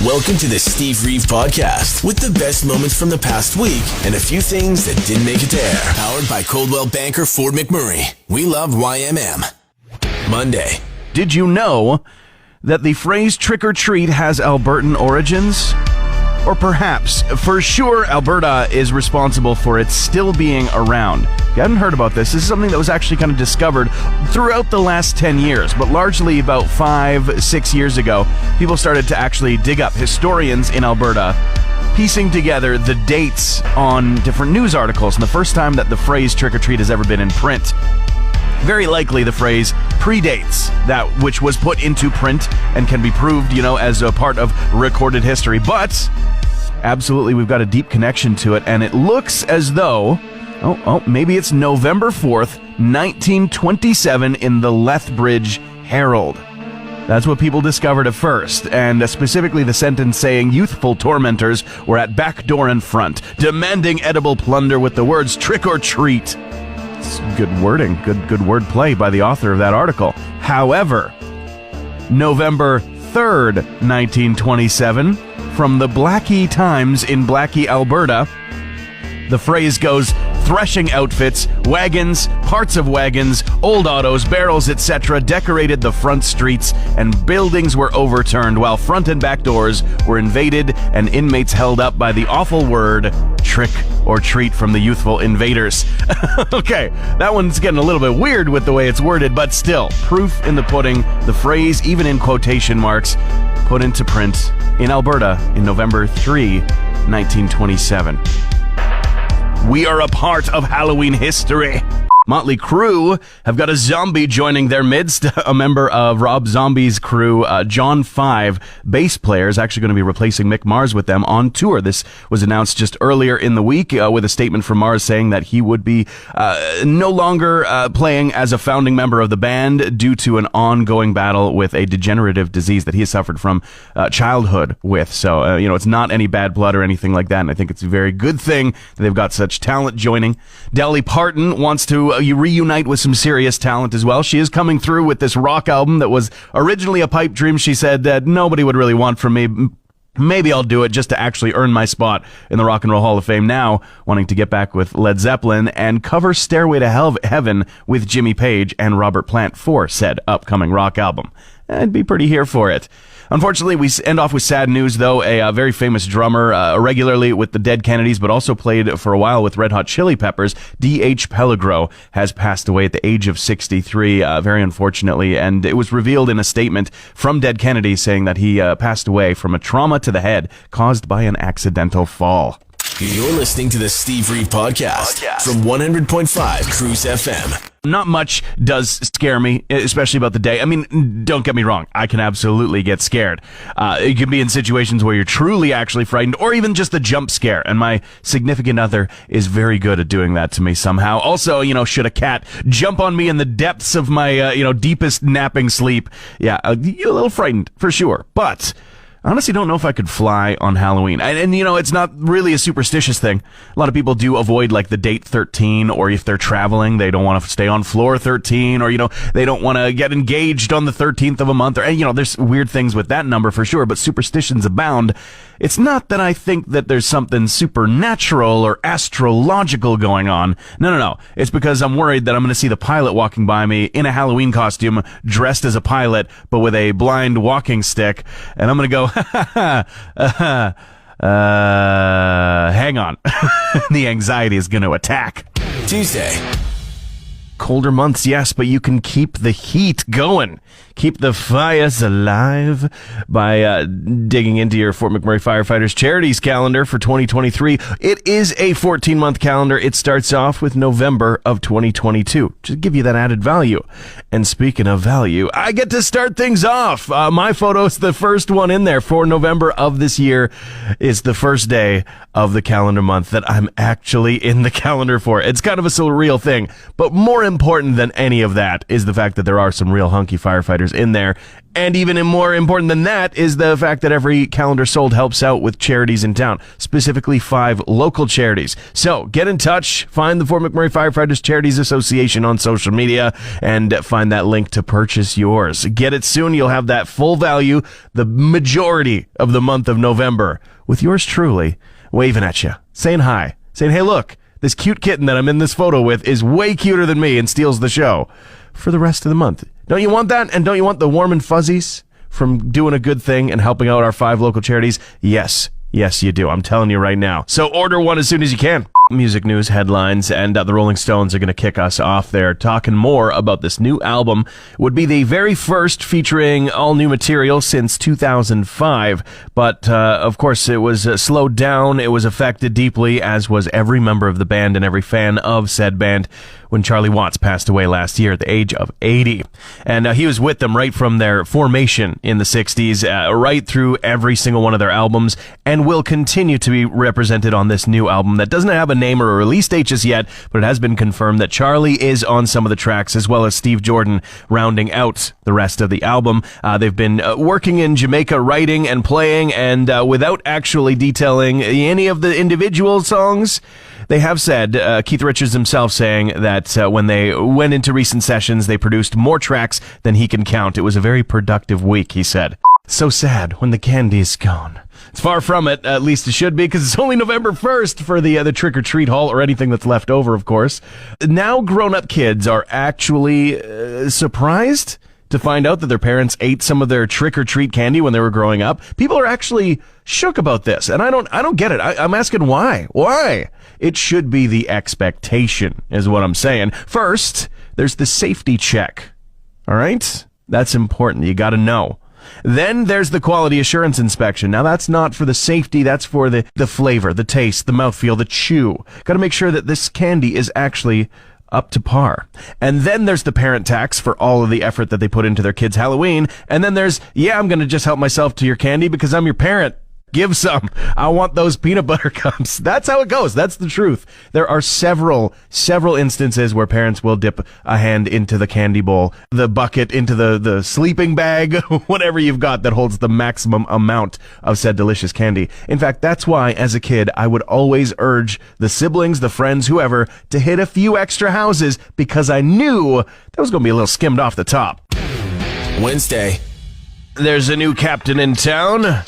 Welcome to the Steve Reeve Podcast with the best moments from the past week and a few things that didn't make it to air. Powered by Coldwell Banker Ford McMurray. We love YMM. Monday. Did you know that the phrase trick or treat has Albertan origins? Or perhaps, for sure, Alberta is responsible for it still being around. If you haven't heard about this is something that was actually kind of discovered throughout the last 10 years, but largely about 5-6 years ago, people started to actually dig up, historians in Alberta, piecing together the dates on different news articles, and the first time that the phrase trick or treat has ever been in print. Very likely the phrase predates that which was put into print and can be proved, as a part of recorded history. But absolutely, we've got a deep connection to it, and it looks as though, maybe it's November 4th, 1927 in the Lethbridge Herald. That's what people discovered at first, and specifically the sentence saying youthful tormentors were at back door and front, demanding edible plunder with the words trick or treat. It's good wording, good word play by the author of that article. However, November 3rd, 1927, from the Blackie Times in Blackie, Alberta, the phrase goes, threshing outfits, wagons, parts of wagons, old autos, barrels, etc. decorated the front streets and buildings were overturned while front and back doors were invaded and inmates held up by the awful word trick or treat from the youthful invaders. Okay, that one's getting a little bit weird with the way it's worded, but still, proof in the pudding, the phrase, even in quotation marks, put into print in Alberta in November 3, 1927. We are a part of Halloween history. Motley Crue have got a zombie joining their midst. A member of Rob Zombie's crew, John 5, bass player, is actually going to be replacing Mick Mars with them on tour. This was announced just earlier in the week with a statement from Mars saying that he would be no longer playing as a founding member of the band due to an ongoing battle with a degenerative disease that he has suffered from childhood with. So, it's not any bad blood or anything like that, and I think it's a very good thing that they've got such talent joining. Dolly Parton wants to reunite with some serious talent as well. She is coming through with this rock album that was originally a pipe dream. She said that nobody would really want from me. Maybe I'll do it just to actually earn my spot in the Rock and Roll Hall of Fame. Now wanting to get back with Led Zeppelin and cover Stairway to Heaven with Jimmy Page and Robert Plant for said upcoming rock album. I'd be pretty here for it. Unfortunately, we end off with sad news, though. A very famous drummer, regularly with the Dead Kennedys, but also played for a while with Red Hot Chili Peppers, D.H. Pellegro, has passed away at the age of 63, very unfortunately. And it was revealed in a statement from Dead Kennedys saying that he passed away from a trauma to the head caused by an accidental fall. You're listening to the Steve Reeve Podcast from 100.5 Cruise FM. Not much does scare me, especially about the day. I mean, don't get me wrong. I can absolutely get scared. It can be in situations where you're truly actually frightened, or even just a jump scare. And my significant other is very good at doing that to me somehow. Also, should a cat jump on me in the depths of my, deepest napping sleep, yeah, a little frightened for sure. But I honestly don't know if I could fly on Halloween. And it's not really a superstitious thing. A lot of people do avoid, the date 13, or if they're traveling, they don't want to stay on floor 13, or, they don't want to get engaged on the 13th of a month, or, there's weird things with that number for sure, but superstitions abound. It's not that I think that there's something supernatural or astrological going on. No. It's because I'm worried that I'm going to see the pilot walking by me in a Halloween costume, dressed as a pilot, but with a blind walking stick, and I'm going to go, hang on. The anxiety is going to attack. Tuesday. Colder months, yes, but you can keep the heat going. Keep the fires alive by digging into your Fort McMurray Firefighters Charities calendar for 2023. It is a 14-month calendar. It starts off with November of 2022. Just give you that added value. And speaking of value, I get to start things off. My photo's the first one in there for November of this year. Is the first day of the calendar month that I'm actually in the calendar for. It's kind of a surreal thing. But more important than any of that is the fact that there are some real hunky firefighters in there. And even more important than that is the fact that every calendar sold helps out with charities in town, specifically 5 local charities. So get in touch, find the Fort McMurray Firefighters Charities Association on social media, and find that link to purchase yours. Get it soon. You'll have that full value, the majority of the month of November, with yours truly waving at you, saying hi, saying, hey, look, this cute kitten that I'm in this photo with is way cuter than me and steals the show for the rest of the month. Don't you want that? And don't you want the warm and fuzzies from doing a good thing and helping out our 5 local charities? Yes, you do. I'm telling you right now. So order one as soon as you can. Music news headlines, and the Rolling Stones are going to kick us off there, talking more about this new album. Would be the very first featuring all new material since 2005, but of course it was slowed down. It was affected deeply, as was every member of the band and every fan of said band, when Charlie Watts passed away last year at the age of 80. And he was with them right from their formation in the 60s, right through every single one of their albums, and will continue to be represented on this new album that doesn't have a name or a release date just yet, but it has been confirmed that Charlie is on some of the tracks, as well as Steve Jordan rounding out the rest of the album. They've been working in Jamaica, writing and playing, and without actually detailing any of the individual songs, they have said, Keith Richards himself saying that when they went into recent sessions, they produced more tracks than he can count. It was a very productive week, he said. So sad when the candy's gone. It's far from it, at least it should be, because it's only November 1st for the trick-or-treat haul, or anything that's left over, of course. Now grown-up kids are actually surprised to find out that their parents ate some of their trick-or-treat candy when they were growing up. People are actually shook about this, and I don't get it. I'm asking why. Why? It should be the expectation, is what I'm saying. First, there's the safety check. All right? That's important. You got to know. Then there's the quality assurance inspection. Now, that's not for the safety. That's for the flavor, the taste, the mouthfeel, the chew. Got to make sure that this candy is actually up to par. And then there's the parent tax for all of the effort that they put into their kids' Halloween. And then there's, I'm going to just help myself to your candy because I'm your parent. Give some. I want those peanut butter cups. That's how it goes. That's the truth. There are several instances where parents will dip a hand into the candy bowl, the bucket into the sleeping bag, whatever you've got that holds the maximum amount of said delicious candy. In fact, that's why, as a kid, I would always urge the siblings, the friends, whoever, to hit a few extra houses because I knew that was going to be a little skimmed off the top. Wednesday. There's a new captain in town.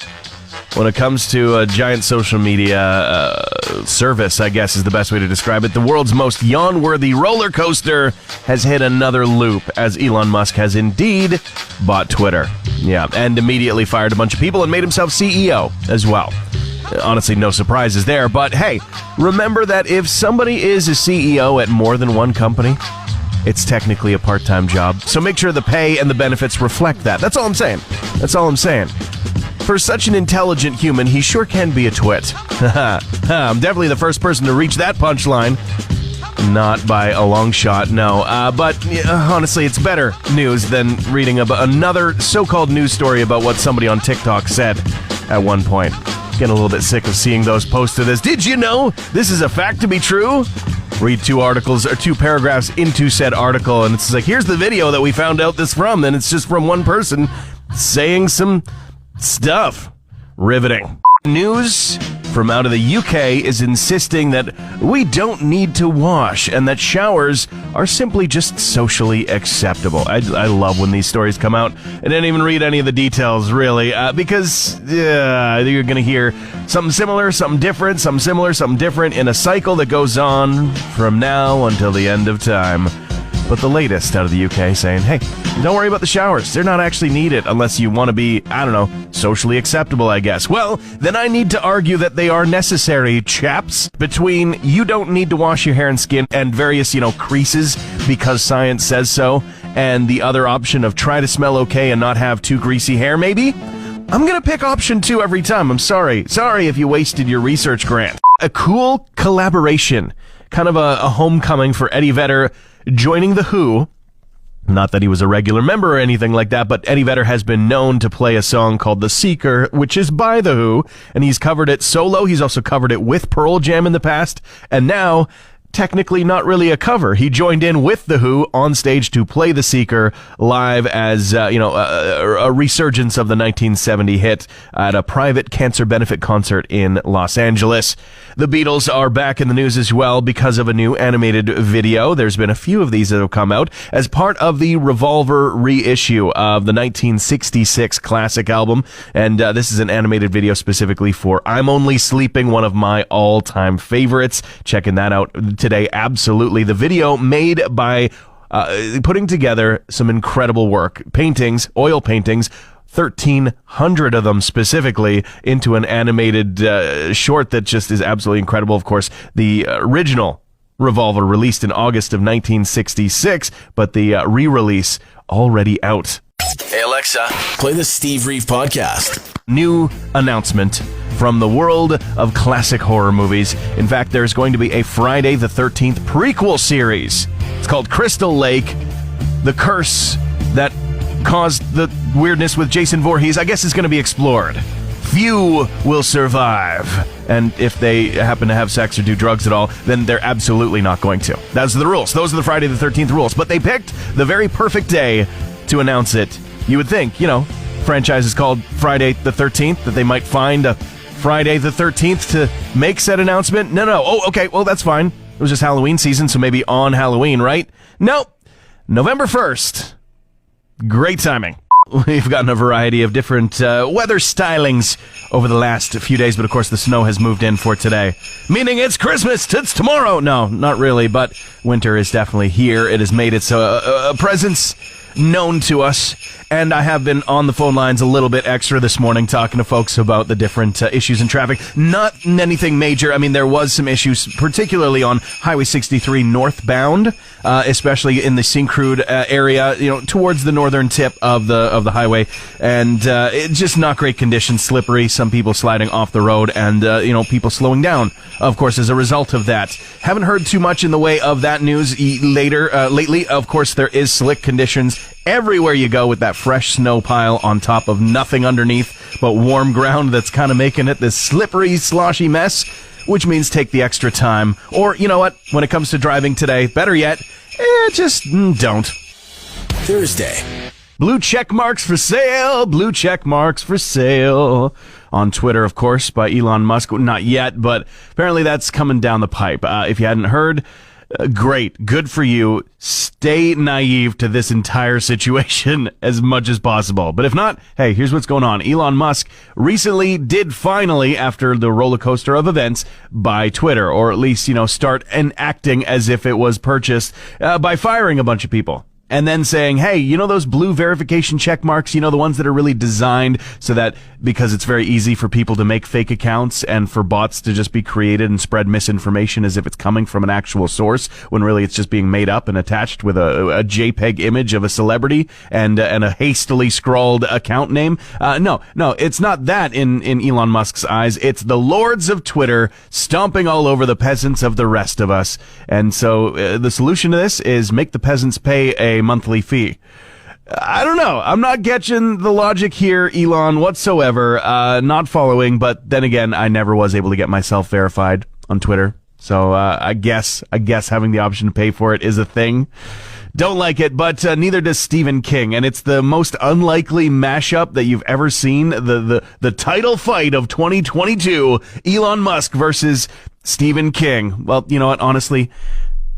When it comes to a giant social media service, I guess is the best way to describe it, the world's most yawn-worthy roller coaster has hit another loop, as Elon Musk has indeed bought Twitter. Yeah, and immediately fired a bunch of people and made himself CEO as well. Honestly, no surprises there, but hey, remember that if somebody is a CEO at more than one company, it's technically a part-time job. So make sure the pay and the benefits reflect that. That's all I'm saying. That's all I'm saying. For such an intelligent human, he sure can be a twit. I'm definitely the first person to reach that punchline. Not by a long shot, no. But honestly, it's better news than reading about another so-called news story about what somebody on TikTok said at one point. Getting a little bit sick of seeing those posted as, did you know this is a fact to be true? Read 2 articles or 2 paragraphs into said article, and it's like, here's the video that we found out this from, and it's just from one person saying some stuff. Riveting. News from out of the UK is insisting that we don't need to wash and that showers are simply just socially acceptable. I love when these stories come out. I didn't even read any of the details, really, because you're going to hear something similar, something different, something similar, something different in a cycle that goes on from now until the end of time. But the latest out of the UK saying, hey, don't worry about the showers. They're not actually needed unless you want to be, socially acceptable, I guess. Well, then I need to argue that they are necessary, chaps. Between you don't need to wash your hair and skin and various, creases because science says so, and the other option of try to smell okay and not have too greasy hair, maybe? I'm going to pick option 2 every time. I'm sorry. Sorry if you wasted your research grant. A cool collaboration. Kind of a homecoming for Eddie Vedder joining The Who. Not that he was a regular member or anything like that, but Eddie Vedder has been known to play a song called The Seeker, which is by The Who, and he's covered it solo. He's also covered it with Pearl Jam in the past, and now technically not really a cover. He joined in with The Who on stage to play The Seeker live as, a resurgence of the 1970 hit at a private cancer benefit concert in Los Angeles. The Beatles are back in the news as well because of a new animated video. There's been a few of these that have come out as part of the Revolver reissue of the 1966 classic album. And this is an animated video specifically for I'm Only Sleeping, one of my all-time favorites. Checking that out today. Absolutely. The video made by putting together some incredible work. Paintings, oil paintings, 1,300 of them specifically into an animated short that just is absolutely incredible. Of course, the original Revolver released in August of 1966, but the re-release already out. Hey Alexa, play the Steve Reeve podcast. New announcement from the world of classic horror movies. In fact, there's going to be a Friday the 13th prequel series. It's called Crystal Lake. The curse that caused the weirdness with Jason Voorhees, I guess, is going to be explored. Few will survive. And if they happen to have sex or do drugs at all, then they're absolutely not going to. Those are the rules. Those are the Friday the 13th rules. But they picked the very perfect day to announce it. You would think, franchise is called Friday the 13th, that they might find a Friday the 13th to make said announcement. No. Oh, okay, well, that's fine. It was just Halloween season, so maybe on Halloween, right? Nope. November 1st. Great timing. We've gotten a variety of different weather stylings over the last few days, but of course the snow has moved in for today. Meaning it's Christmas, it's tomorrow. No, not really, but winter is definitely here. It has made its presence known to us, and I have been on the phone lines a little bit extra this morning talking to folks about the different issues in traffic. Not anything major. I mean, there was some issues, particularly on Highway 63 northbound, especially in the Syncrude area, towards the northern tip of the highway, and it's just not great conditions, slippery, some people sliding off the road, and people slowing down, of course, as a result of that. Haven't heard too much in the way of that news lately. Of course, there is slick conditions everywhere you go with that fresh snow pile on top of nothing underneath but warm ground that's kind of making it this slippery, sloshy mess, which means take the extra time. Or, you know what, when it comes to driving today, better yet, just don't. Thursday. Blue check marks for sale. Blue check marks for sale. On Twitter, of course, by Elon Musk. Not yet, but apparently that's coming down the pipe. If you hadn't heard, great. Good for you. Stay naive to this entire situation as much as possible. But if not, hey, here's what's going on. Elon Musk recently did finally, after the roller coaster of events, buy Twitter, or at least, start acting as if it was purchased by firing a bunch of people. And then saying, hey, those blue verification check marks, the ones that are really designed so that because it's very easy for people to make fake accounts and for bots to just be created and spread misinformation as if it's coming from an actual source when really it's just being made up and attached with a JPEG image of a celebrity and a hastily scrawled account name. No, it's not that in Elon Musk's eyes. It's the lords of Twitter stomping all over the peasants of the rest of us. And so the solution to this is make the peasants pay a monthly fee. I don't know. I'm not getting the logic here, Elon, whatsoever. Not following, but then again, I never was able to get myself verified on Twitter. So I guess having the option to pay for it is a thing. Don't like it, but neither does Stephen King, and it's the most unlikely mashup that you've ever seen. The title fight of 2022, Elon Musk versus Stephen King. Well, you know what? Honestly,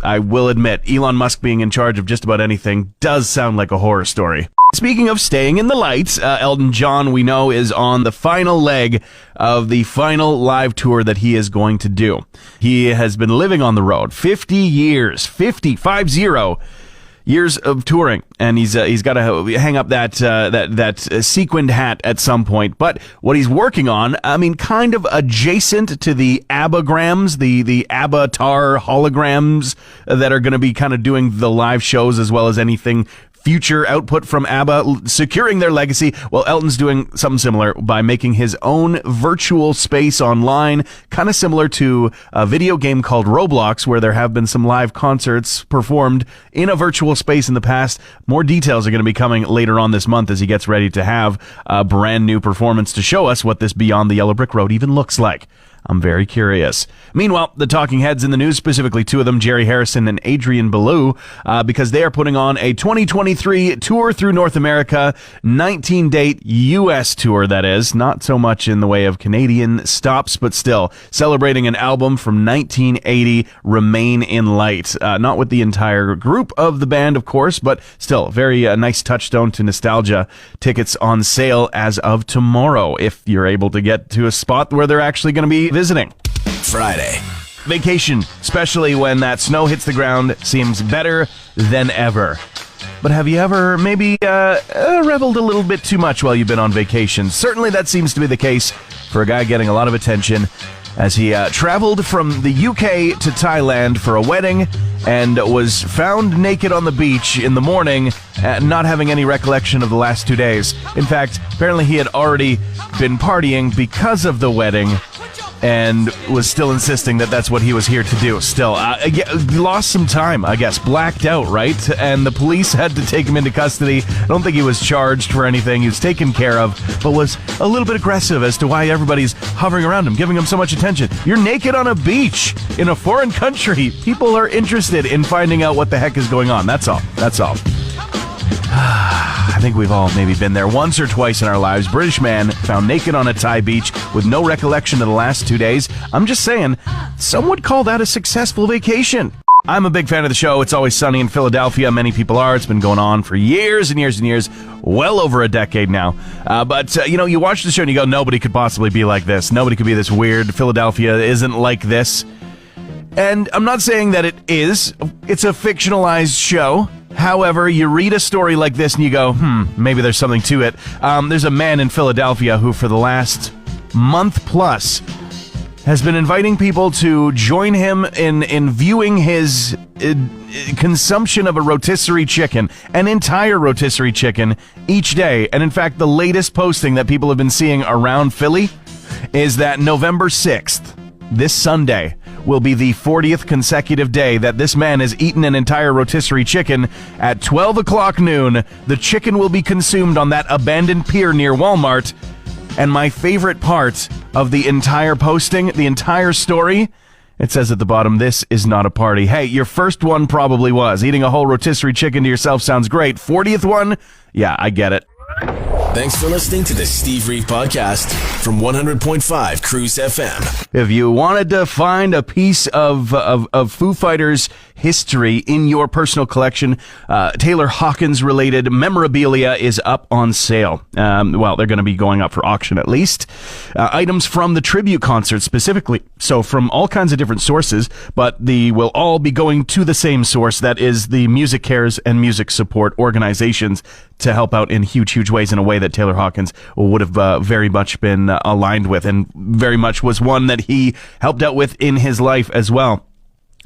I will admit, Elon Musk being in charge of just about anything does sound like a horror story. Speaking of staying in the lights, Elton John, we know, is on the final leg of the final live tour that he is going to do. He has been living on the road 50 years, 50 years of touring, and he's got to hang up that sequined hat at some point. But what he's working on, I mean, kind of adjacent to the ABBAgrams, the Avatar holograms that are going to be kind of doing the live shows as well as anything future output from ABBA, securing their legacy. Well, Elton's doing something similar by making his own virtual space online, kind of similar to a video game called Roblox, where there have been some live concerts performed in a virtual space in the past. More details are going to be coming later on this month as he gets ready to have a brand new performance to show us what this Beyond the Yellow Brick Road even looks like. I'm very curious. Meanwhile, the talking heads in the news, specifically two of them, Jerry Harrison and Adrian Belew, because they are putting on a 2023 tour through North America, 19-date U.S. tour, that is. Not so much in the way of Canadian stops, but still celebrating an album from 1980, Remain in Light. Not with the entire group of the band, of course, but still, very nice touchstone to nostalgia. Tickets on sale as of tomorrow, if you're able to get to a spot where they're actually going to be visiting. Friday. Vacation, especially when that snow hits the ground, seems better than ever. But have you ever maybe reveled a little bit too much while you've been on vacation? Certainly that seems to be the case for a guy getting a lot of attention as he traveled from the UK to Thailand for a wedding and was found naked on the beach in the morning, not having any recollection of the last 2 days. In fact, apparently he had already been partying because of the wedding and was still insisting that that's what he was here to do. Still, lost some time, I guess. Blacked out, right? And the police had to take him into custody. I don't think he was charged for anything. He was taken care of, but was a little bit aggressive as to why everybody's hovering around him, giving him so much attention. You're naked on a beach in a foreign country. People are interested in finding out what the heck is going on. That's all. That's all. I think we've all maybe been there once or twice in our lives. British man found naked on a Thai beach with no recollection of the last 2 days. I'm just saying, some would call that a successful vacation. I'm a big fan of the show. It's Always Sunny in Philadelphia. Many people are. It's been going on for years and years and years, well over a decade now. But you watch the show and you go, nobody could possibly be like this. Nobody could be this weird. Philadelphia isn't like this. And I'm not saying that it is. It's a fictionalized show. However, you read a story like this and you go, maybe there's something to it. There's a man in Philadelphia who for the last month plus has been inviting people to join him in viewing his consumption of a rotisserie chicken, an entire rotisserie chicken, each day. And in fact, the latest posting that people have been seeing around Philly is that November 6th, this Sunday, will be the 40th consecutive day that this man has eaten an entire rotisserie chicken. At 12 o'clock noon, the chicken will be consumed on that abandoned pier near Walmart. And my favorite part of the entire posting, the entire story, it says at the bottom, "This is not a party." Hey, your first one probably was. Eating a whole rotisserie chicken to yourself sounds great. 40th one? Yeah, I get it. Thanks for listening to the Steve Reeve Podcast from 100.5 Cruise FM. If you wanted to find a piece of Foo Fighters history in your personal collection, Taylor Hawkins-related memorabilia is up on sale. Well, they're going to be going up for auction at least. Items from the tribute concert specifically. So from all kinds of different sources, but they will all be going to the same source, that is the Music Cares and Music Support organizations, to help out in huge, huge ways in a way that Taylor Hawkins would have very much been aligned with, and very much was one that he helped out with in his life as well.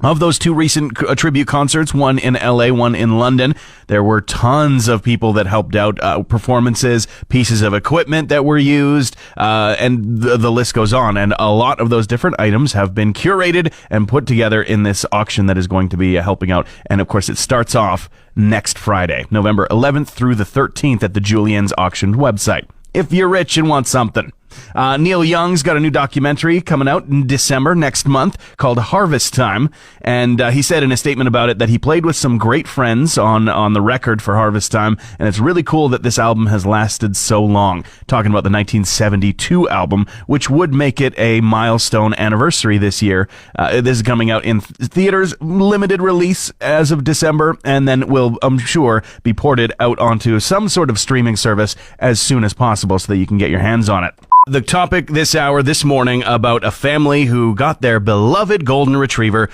Of those two recent tribute concerts, one in LA, one in London, there were tons of people that helped out, performances, pieces of equipment that were used, and the list goes on. And a lot of those different items have been curated and put together in this auction that is going to be helping out. And of course, it starts off next Friday, November 11th through the 13th at the Julien's auction website. If you're rich and want something. Neil Young's got a new documentary coming out in December next month called Harvest Time, and he said in a statement about it that he played with some great friends on the record for Harvest Time, and it's really cool that this album has lasted so long. Talking about the 1972 album, which would make it a milestone anniversary this year. This is coming out in theaters, limited release as of December, and then will, I'm sure, be ported out onto some sort of streaming service as soon as possible so that you can get your hands on it. The topic this hour, this morning, about a family who got their beloved golden retriever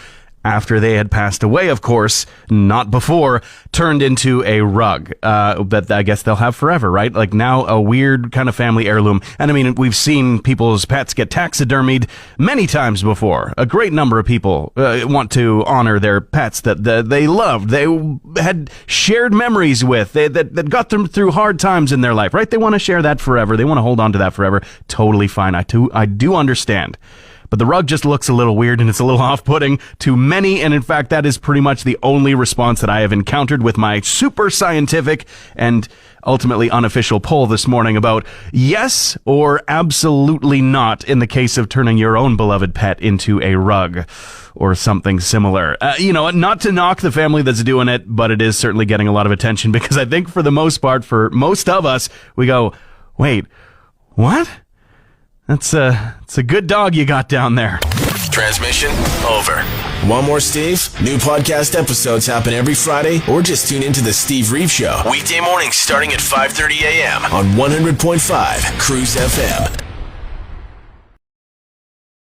after they had passed away, of course, not before, turned into a rug that I guess they'll have forever, right? Like now a weird kind of family heirloom. And I mean, we've seen people's pets get taxidermied many times before. A great number of people want to honor their pets that they loved, they had shared memories with, that got them through hard times in their life, right? They want to share that forever. They want to hold on to that forever. Totally fine. I do understand. But the rug just looks a little weird and it's a little off-putting to many, and in fact, that is pretty much the only response that I have encountered with my super scientific and ultimately unofficial poll this morning about yes or absolutely not in the case of turning your own beloved pet into a rug or something similar. Not to knock the family that's doing it, but it is certainly getting a lot of attention because I think for the most part, for most of us, we go, wait, what? It's a good dog you got down there. Transmission over. Want more Steve? New podcast episodes happen every Friday, or just tune into the Steve Reeve Show. Weekday mornings starting at 5:30 a.m. on 100.5 Cruise FM.